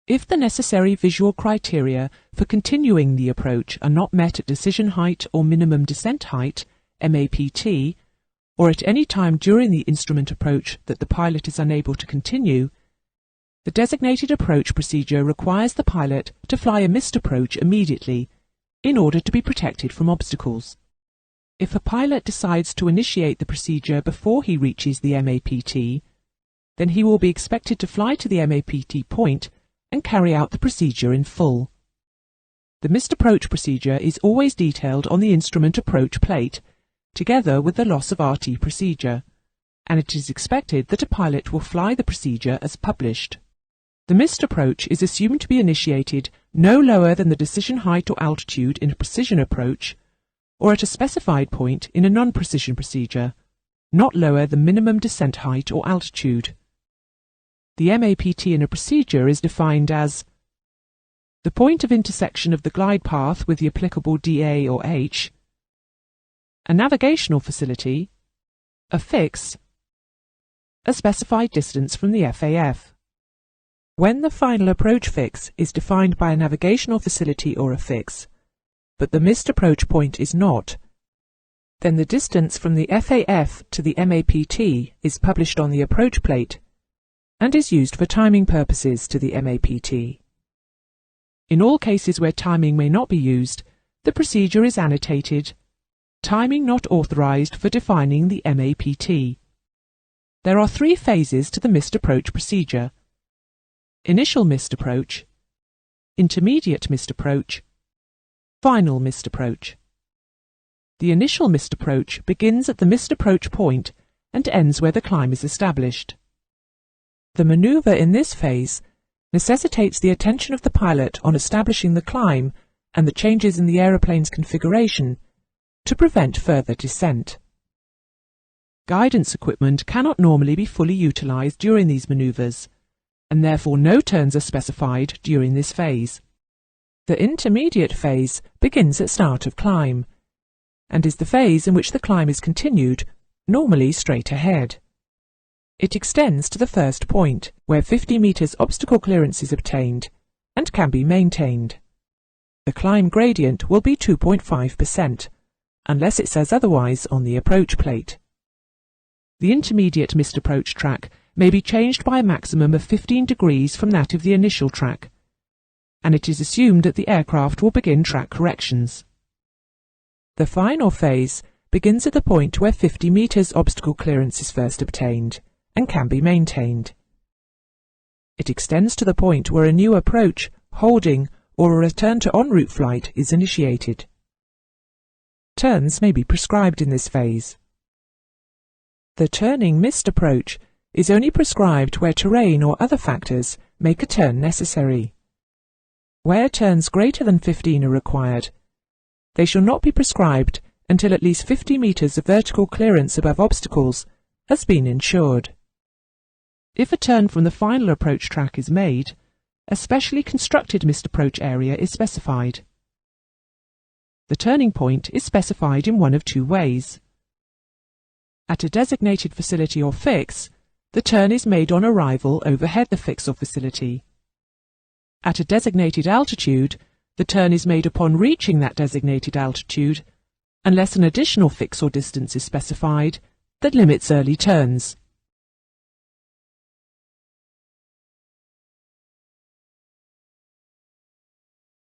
If the necessary visual criteria for continuing the approach are not met at decision height or minimum descent height, MAPT, or at any time during the instrument approach that the pilot is unable to continue, the designated approach procedure requires the pilot to fly a missed approach immediately in order to be protected from obstacles. If a pilot decides to initiate the procedure before he reaches the MAPT, then he will be expected to fly to the MAPT point and carry out the procedure in full. The missed approach procedure is always detailed on the instrument approach plate, together with the loss of RT procedure, and it is expected that a pilot will fly the procedure as published. The missed approach is assumed to be initiated no lower than the decision height or altitude in a precision approach, or at a specified point in a non-precision procedure, not lower than minimum descent height or altitude. The MAPT in a procedure is defined as the point of intersection of the glide path with the applicable DA or H, a navigational facility, a fix, a specified distance from the FAF. When the final approach fix is defined by a navigational facility or a fix, but the missed approach point is not, then the distance from the FAF to the MAPT is published on the approach plate and is used for timing purposes to the MAPT. In all cases where timing may not be used, the procedure is annotated, timing not authorized for defining the MAPT. There are 3 phases to the missed approach procedure: initial missed approach, intermediate missed approach, final missed approach. The initial missed approach begins at the missed approach point and ends where the climb is established. The maneuver in this phase necessitates the attention of the pilot on establishing the climb and the changes in the aeroplane's configuration to prevent further descent. Guidance equipment cannot normally be fully utilized during these maneuvers, and therefore no turns are specified during this phase. The intermediate phase begins at start of climb, and is the phase in which the climb is continued, normally straight ahead. It extends to the first point, where 50 meters obstacle clearance is obtained, and can be maintained. The climb gradient will be 2.5%, unless it says otherwise on the approach plate. The intermediate missed approach track may be changed by a maximum of 15 degrees from that of the initial track, and it is assumed that the aircraft will begin track corrections. The final phase begins at the point where 50 meters obstacle clearance is first obtained, and can be maintained. It extends to the point where a new approach, holding, or a return to en route flight is initiated. Turns may be prescribed in this phase. The turning missed approach is only prescribed where terrain or other factors make a turn necessary. Where turns greater than 15 are required, they shall not be prescribed until at least 50 meters of vertical clearance above obstacles has been ensured. If a turn from the final approach track is made, a specially constructed missed approach area is specified. The turning point is specified in one of 2 ways. At a designated facility or fix, the turn is made on arrival overhead the fix or facility. At a designated altitude, the turn is made upon reaching that designated altitude, unless an additional fix or distance is specified that limits early turns.